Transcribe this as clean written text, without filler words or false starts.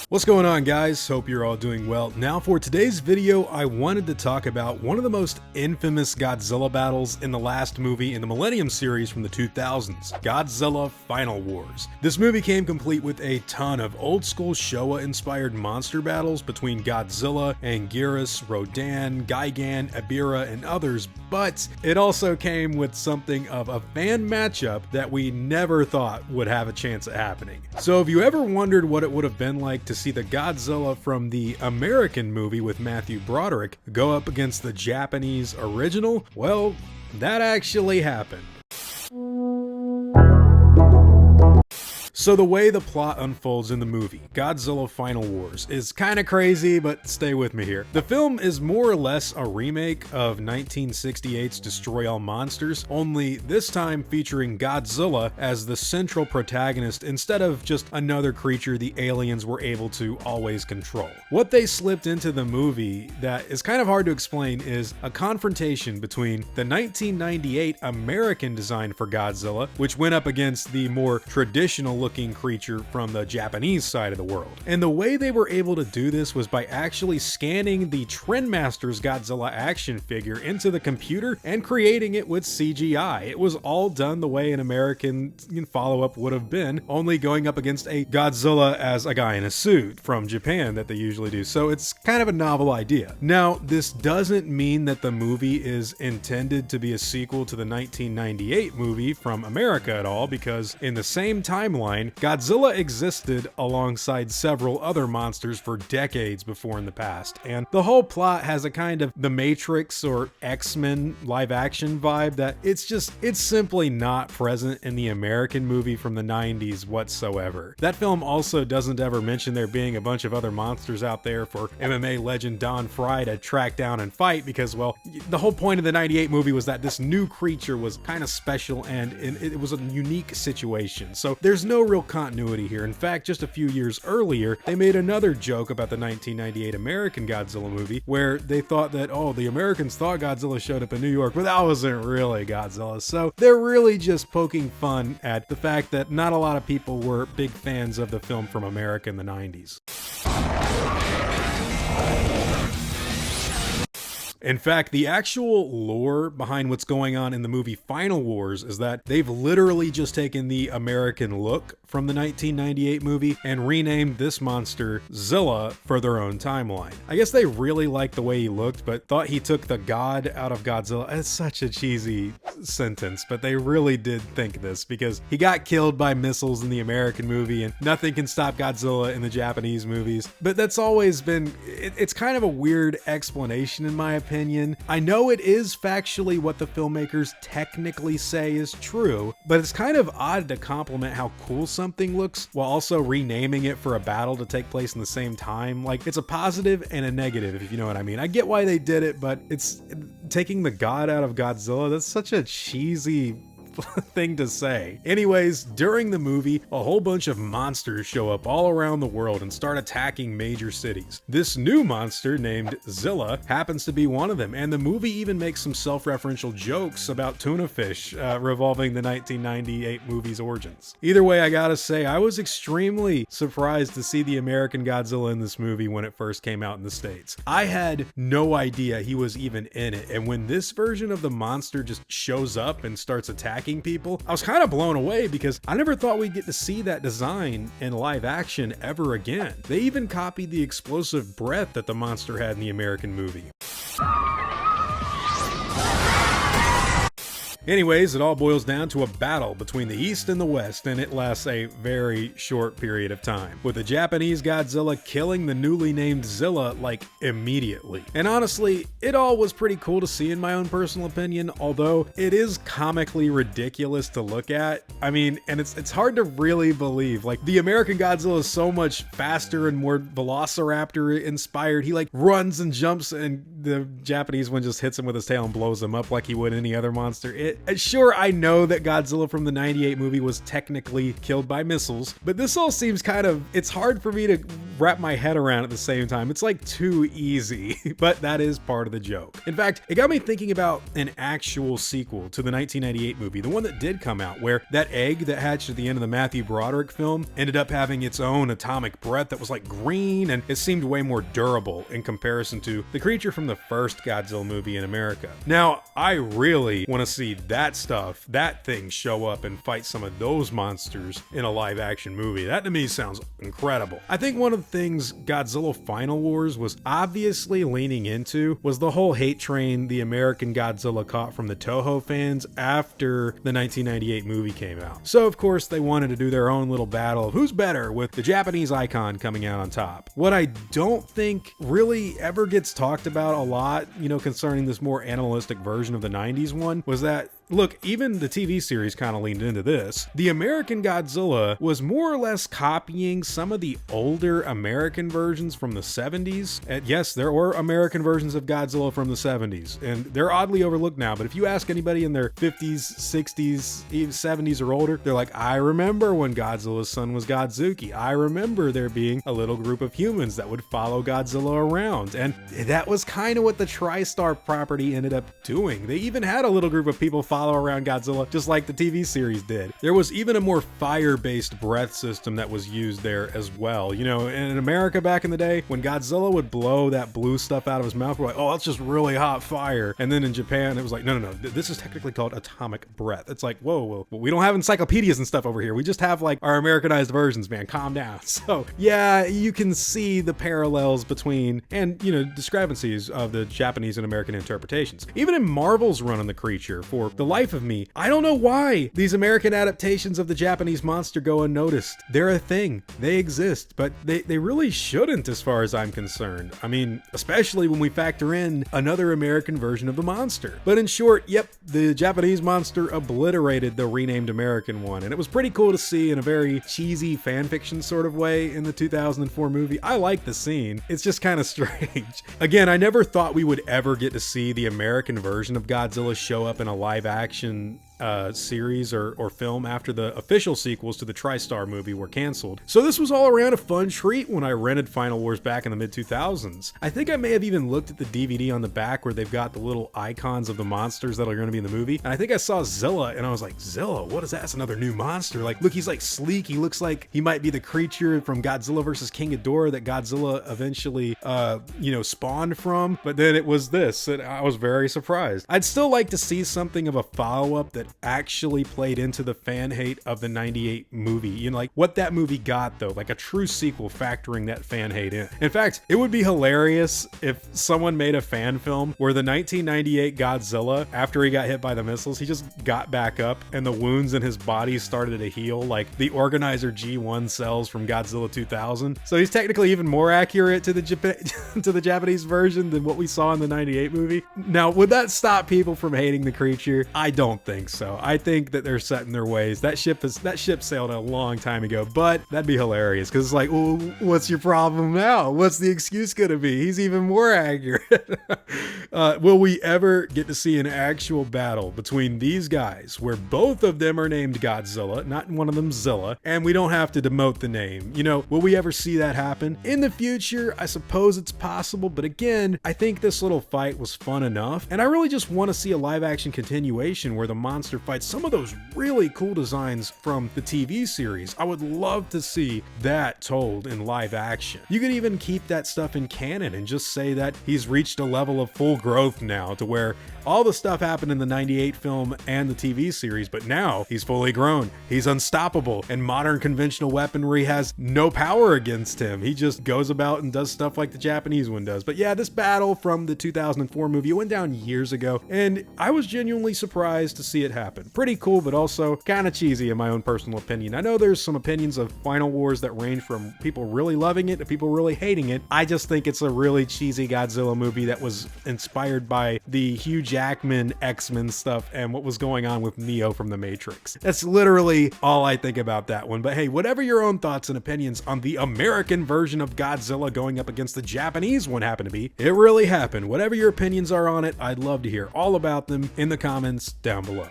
What's going on, guys? Hope you're all doing well. Now for today's video, I wanted to talk about one of the most infamous Godzilla battles in the last movie in the Millennium series from the 2000s, Godzilla Final Wars. This movie came complete with a ton of old school Showa-inspired monster battles between Godzilla, Anguirus, Rodan, Gigan, Ebirah, and others, but it also came with something of a fan matchup that we never thought would have a chance at happening. So if you ever wondered what it would have been like to see the Godzilla from the American movie with Matthew Broderick go up against the Japanese original, well, that actually happened. So the way the plot unfolds in the movie, Godzilla Final Wars, is kind of crazy, but stay with me here. The film is more or less a remake of 1968's Destroy All Monsters, only this time featuring Godzilla as the central protagonist instead of just another creature the aliens were able to always control. What they slipped into the movie that is kind of hard to explain is a confrontation between the 1998 American design for Godzilla, which went up against the more traditional looking creature from the Japanese side of the world. And the way they were able to do this was by actually scanning the Trendmasters Godzilla action figure into the computer and creating it with CGI. It was all done the way an American follow-up would have been, only going up against a Godzilla as a guy in a suit from Japan that they usually do. So it's kind of a novel idea. Now, this doesn't mean that the movie is intended to be a sequel to the 1998 movie from America at all, because in the same timeline, Godzilla existed alongside several other monsters for decades before in the past, and the whole plot has a kind of The Matrix or X-Men live action vibe that it's simply not present in the American movie from the 90s whatsoever. That film also doesn't ever mention there being a bunch of other monsters out there for MMA legend Don Frye to track down and fight, because, well, the whole point of the 98 movie was that this new creature was kind of special and it was a unique situation. So there's no real continuity here. In fact, just a few years earlier, they made another joke about the 1998 American Godzilla movie where they thought that, oh, the Americans thought Godzilla showed up in New York, but that wasn't really Godzilla. So they're really just poking fun at the fact that not a lot of people were big fans of the film from America in the 90s. In fact, the actual lore behind what's going on in the movie Final Wars is that they've literally just taken the American look from the 1998 movie and renamed this monster Zilla for their own timeline. I guess they really liked the way he looked, but thought he took the god out of Godzilla. It's such a cheesy sentence, but they really did think this because he got killed by missiles in the American movie and nothing can stop Godzilla in the Japanese movies. But that's always been, it's kind of a weird explanation in my opinion. I know it is factually what the filmmakers technically say is true, but it's kind of odd to compliment how cool something looks while also renaming it for a battle to take place in the same time. Like, it's a positive and a negative, if you know what I mean. I get why they did it, but it's taking the god out of Godzilla. That's such a cheesy thing to say. Anyways, during the movie, a whole bunch of monsters show up all around the world and start attacking major cities. This new monster named Zilla happens to be one of them, and the movie even makes some self-referential jokes about tuna fish revolving the 1998 movie's origins. Either way, I gotta say, I was extremely surprised to see the American Godzilla in this movie when it first came out in the States. I had no idea he was even in it, and when this version of the monster just shows up and starts attacking people, I was kind of blown away because I never thought we'd get to see that design in live action ever again. They even copied the explosive breath that the monster had in the American movie. Anyways, it all boils down to a battle between the East and the West, and it lasts a very short period of time, with the Japanese Godzilla killing the newly named Zilla like immediately. And honestly, it all was pretty cool to see in my own personal opinion, although it is comically ridiculous to look at. I mean, and it's hard to really believe. Like, the American Godzilla is so much faster and more Velociraptor inspired. He like runs and jumps, and the Japanese one just hits him with his tail and blows him up like he would any other monster. Sure, I know that Godzilla from the 98 movie was technically killed by missiles, but this all seems kind of, it's hard for me to wrap my head around at the same time. It's like too easy, but that is part of the joke. In fact, it got me thinking about an actual sequel to the 1998 movie, the one that did come out, where that egg that hatched at the end of the Matthew Broderick film ended up having its own atomic breath that was like green, and it seemed way more durable in comparison to the creature from the first Godzilla movie in America. Now, I really want to see that thing show up and fight some of those monsters in a live action movie. That to me sounds incredible. I think one of the things Godzilla Final Wars was obviously leaning into was the whole hate train the American Godzilla caught from the Toho fans after the 1998 movie came out. So of course they wanted to do their own little battle of who's better, with the Japanese icon coming out on top. What I don't think really ever gets talked about a lot, concerning this more animalistic version of the 90s one, was that, look, even the TV series kind of leaned into this. The American Godzilla was more or less copying some of the older American versions from the 70s. And yes, there were American versions of Godzilla from the 70s, and they're oddly overlooked now, but if you ask anybody in their 50s, 60s, even 70s or older, they're like, I remember when Godzilla's son was Godzuki. I remember there being a little group of humans that would follow Godzilla around. And that was kind of what the TriStar property ended up doing. They even had a little group of people follow around Godzilla, just like the TV series did. There was even a more fire-based breath system that was used there as well. In America back in the day, when Godzilla would blow that blue stuff out of his mouth, we're like, oh, that's just really hot fire. And then in Japan, it was like, no, this is technically called atomic breath. It's like, whoa, we don't have encyclopedias and stuff over here. We just have like our Americanized versions, man. Calm down. So yeah, you can see the parallels between, and discrepancies of the Japanese and American interpretations. Even in Marvel's run on the creature, for the life of me, I don't know why these American adaptations of the Japanese monster go unnoticed. They're a thing. They exist, but they really shouldn't, as far as I'm concerned. I mean, especially when we factor in another American version of the monster. But in short, yep, the Japanese monster obliterated the renamed American one, and it was pretty cool to see in a very cheesy fanfiction sort of way in the 2004 movie. I like the scene. It's just kind of strange. Again, I never thought we would ever get to see the American version of Godzilla show up in a live action series or film after the official sequels to the TriStar movie were canceled. So this was all around a fun treat when I rented Final Wars back in the mid-2000s. I think I may have even looked at the DVD on the back where they've got the little icons of the monsters that are going to be in the movie, and I think I saw Zilla, and I was like, Zilla? What is that? It's another new monster. Like, look, he's like sleek. He looks like he might be the creature from Godzilla vs. King Ghidorah that Godzilla eventually, spawned from. But then it was this, and I was very surprised. I'd still like to see something of a follow-up that actually played into the fan hate of the 98 movie. Like what that movie got though, like a true sequel factoring that fan hate in. In fact, it would be hilarious if someone made a fan film where the 1998 Godzilla, after he got hit by the missiles, he just got back up and the wounds in his body started to heal like the Organizer G1 cells from Godzilla 2000. So he's technically even more accurate to the to the Japanese version than what we saw in the 98 movie. Now, would that stop people from hating the creature? I don't think so. I think that they're set in their ways. That ship sailed a long time ago, but that'd be hilarious because it's like, well, what's your problem now? What's the excuse gonna be? He's even more accurate. Will we ever get to see an actual battle between these guys where both of them are named Godzilla, not one of them Zilla, and we don't have to demote the name? Will we ever see that happen? In the future, I suppose it's possible, but again, I think this little fight was fun enough, and I really just want to see a live action continuation where the monster fights some of those really cool designs from the TV series. I would love to see that told in live action. You could even keep that stuff in canon and just say that he's reached a level of full growth now to where all the stuff happened in the 98 film and the TV series, but now he's fully grown. He's unstoppable, and modern conventional weaponry has no power against him. He just goes about and does stuff like the Japanese one does. But yeah, this battle from the 2004 movie went down years ago, and I was genuinely surprised to see it happen. Pretty cool, but also kind of cheesy in my own personal opinion. I know there's some opinions of Final Wars that range from people really loving it to people really hating it. I just think it's a really cheesy Godzilla movie that was inspired by the Hugh Jackman X-Men stuff and what was going on with Neo from The Matrix. That's literally all I think about that one. But hey, whatever your own thoughts and opinions on the American version of Godzilla going up against the Japanese one happen to be, it really happened. Whatever your opinions are on it, I'd love to hear all about them in the comments down below.